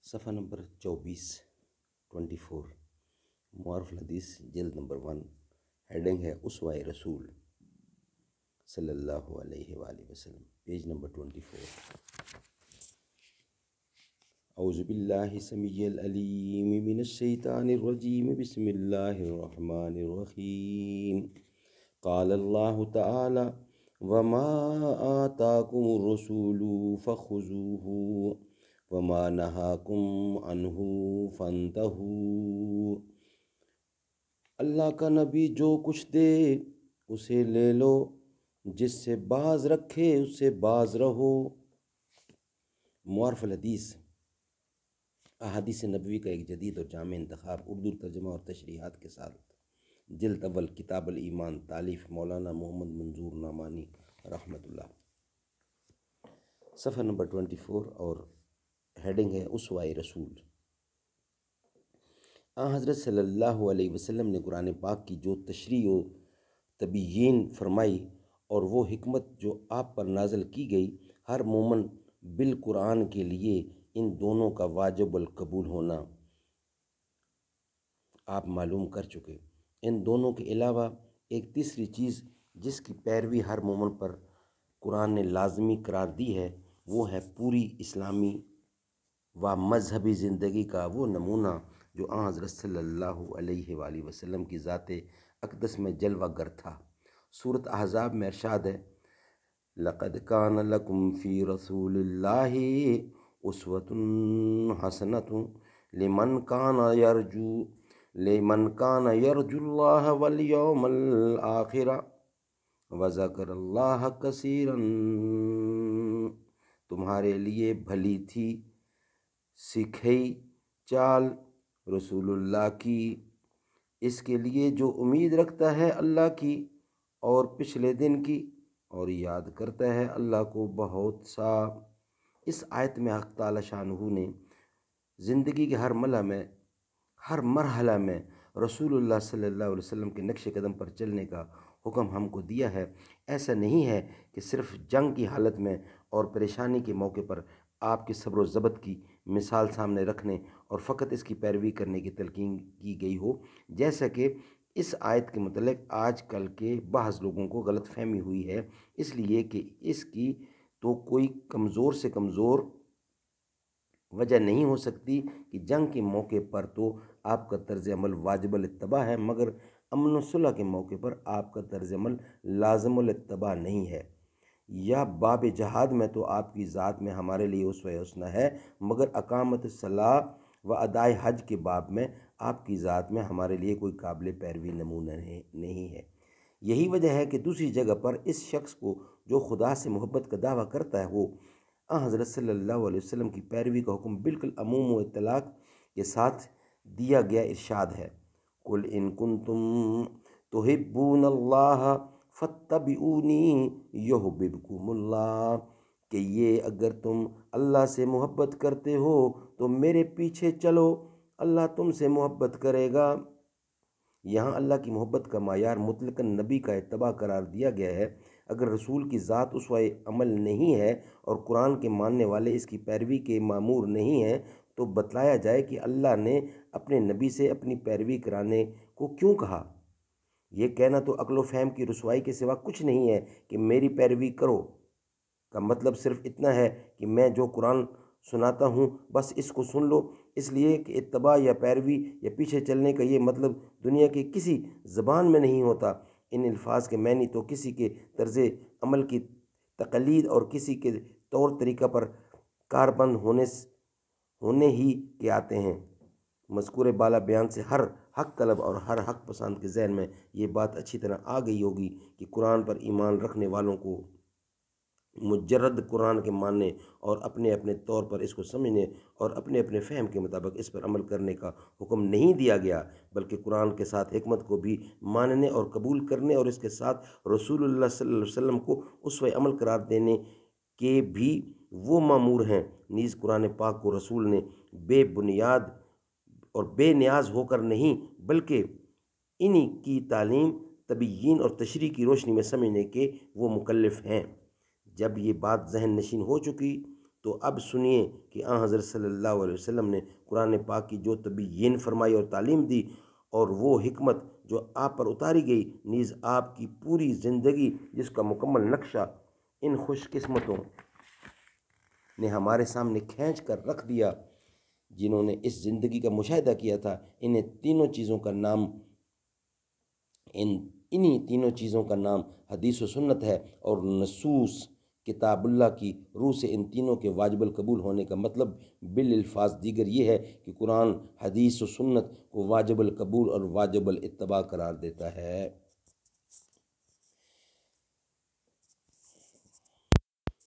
صفحہ نمبر 24 معارف الحدیث جلد نمبر 1، ہیڈنگ ہے اسوہ رسول صلی اللہ علیہ وآلہ وسلم، پیج نمبر 24۔ اعوذ باللہ السمیع العلیم من الشیطان الرجیم، بسم اللہ الرحمن الرحیم۔ قال اللہ تعالی وما آتاکم الرسول فخذوہ وما نہاکم عنہ فانتہوا۔ اللہ کا نبی جو کچھ دے اسے لے لو، جس سے باز رکھے اس سے باز رہو۔ معارف الحدیث احادیث نبوی کا ایک جدید اور جامع انتخاب، اردو ترجمہ اور تشریحات کے ساتھ، جلد اول، کتاب الایمان، تالیف مولانا محمد منظور نعمانی رحمۃ اللہ۔ صفحہ نمبر 24 اور ہیڈنگ ہے اسوہ رسول۔ حضرت صلی اللہ علیہ وسلم نے قرآن پاک کی جو تشریح و تبیین فرمائی اور وہ حکمت جو آپ پر نازل کی گئی، ہر مومن بالقرآن کے لیے ان دونوں کا واجب القبول ہونا آپ معلوم کر چکے۔ ان دونوں کے علاوہ ایک تیسری چیز جس کی پیروی ہر مومن پر قرآن نے لازمی قرار دی ہے، وہ ہے پوری اسلامی و مذہبی زندگی کا وہ نمونہ جو حضرت صلی اللہ علیہ وآلہ وسلم کی ذات اقدس میں جلوہ گر تھا۔ سورۃ احزاب میں ارشاد ہے لَقَدْ كَانَ لَكُمْ فِي رَسُولِ اللَّهِ أُسْوَةٌ حَسَنَةٌ لِمَنْ كَانَ يَرْجُو اللَّهَ وَالْيَوْمَ الْآخِرَ وَذَكَرَ اللَّهَ كَثِيرًا۔ تمہارے لیے بھلی تھی سکھئی چال رسول اللہ کی، اس کے لیے جو امید رکھتا ہے اللہ کی اور پچھلے دن کی، اور یاد کرتا ہے اللہ کو بہت سا۔ اس آیت میں حق تعالی شانہ نے زندگی کے ہر مرحلہ میں رسول اللہ صلی اللہ علیہ وسلم کے نقش قدم پر چلنے کا حکم ہم کو دیا ہے۔ ایسا نہیں ہے کہ صرف جنگ کی حالت میں اور پریشانی کے موقع پر آپ کے صبر و ضبط کی مثال سامنے رکھنے اور فقط اس کی پیروی کرنے کی تلقین کی گئی ہو، جیسا کہ اس آیت کے متعلق آج کل کے بعض لوگوں کو غلط فہمی ہوئی ہے، اس لیے کہ اس کی تو کوئی کمزور سے کمزور وجہ نہیں ہو سکتی کہ جنگ کے موقع پر تو آپ کا طرز عمل واجب الاتباع ہے، مگر امن و صلح کے موقع پر آپ کا طرز عمل لازم الاتباع نہیں ہے، یا باب جہاد میں تو آپ کی ذات میں ہمارے لیے اسوہ حسنہ ہے، مگر اقامت الصلاۃ و ادائے حج کے باب میں آپ کی ذات میں ہمارے لیے کوئی قابل پیروی نمونہ نہیں ہے۔ یہی وجہ ہے کہ دوسری جگہ پر اس شخص کو جو خدا سے محبت کا دعویٰ کرتا ہے، وہ حضرت صلی اللہ علیہ وسلم کی پیروی کا حکم بالکل عموم و اطلاق کے ساتھ دیا گیا۔ ارشاد ہے قُلْ إِن كُنتُم تُحِبُّونَ اللَّهَ فَاتَّبِعُونِی یُحْبِبْکُمُ اللَّہ، کہ یہ اگر تم اللہ سے محبت کرتے ہو تو میرے پیچھے چلو، اللہ تم سے محبت کرے گا۔ یہاں اللہ کی محبت کا معیار مطلقاً نبی کا اتباع قرار دیا گیا ہے۔ اگر رسول کی ذات اسوہ عمل نہیں ہے اور قرآن کے ماننے والے اس کی پیروی کے مامور نہیں ہیں، تو بتلایا جائے کہ اللہ نے اپنے نبی سے اپنی پیروی کرانے کو کیوں کہا۔ یہ کہنا تو عقل و فہم کی رسوائی کے سوا کچھ نہیں ہے کہ میری پیروی کرو کا مطلب صرف اتنا ہے کہ میں جو قرآن سناتا ہوں بس اس کو سن لو، اس لیے کہ اتباع یا پیروی یا پیچھے چلنے کا یہ مطلب دنیا کی کسی زبان میں نہیں ہوتا۔ ان الفاظ کے معنی تو کسی کے طرز عمل کی تقلید اور کسی کے طور طریقہ پر کاربند ہونے ہی کے آتے ہیں۔ مذکور بالا بیان سے ہر حق طلب اور ہر حق پسند کے ذہن میں یہ بات اچھی طرح آ گئی ہوگی کہ قرآن پر ایمان رکھنے والوں کو مجرد قرآن کے ماننے اور اپنے اپنے طور پر اس کو سمجھنے اور اپنے اپنے فہم کے مطابق اس پر عمل کرنے کا حکم نہیں دیا گیا، بلکہ قرآن کے ساتھ حکمت کو بھی ماننے اور قبول کرنے اور اس کے ساتھ رسول اللہ صلی اللہ علیہ وسلم کو اسوہ عمل قرار دینے کے بھی وہ مامور ہیں۔ نیز قرآن پاک کو رسول نے بے بنیاد اور بے نیاز ہو کر نہیں، بلکہ انہی کی تعلیم، تبیین اور تشریح کی روشنی میں سمجھنے کے وہ مکلف ہیں۔ جب یہ بات ذہن نشین ہو چکی تو اب سنیے کہ حضرت صلی اللہ علیہ وسلم نے قرآن پاک کی جو تبیین فرمائی اور تعلیم دی، اور وہ حکمت جو آپ پر اتاری گئی، نیز آپ کی پوری زندگی جس کا مکمل نقشہ ان خوش قسمتوں نے ہمارے سامنے کھینچ کر رکھ دیا، جنہوں نے اس زندگی کا مشاہدہ کیا تھا۔ انہیں تینوں چیزوں کا نام انہی تینوں چیزوں کا نام حدیث و سنت ہے، اور نصوص کتاب اللہ کی روح سے ان تینوں کے واجب القبول ہونے کا مطلب بالالفاظ دیگر یہ ہے کہ قرآن، حدیث و سنت کو واجب القبول اور واجب الاتباع قرار دیتا ہے۔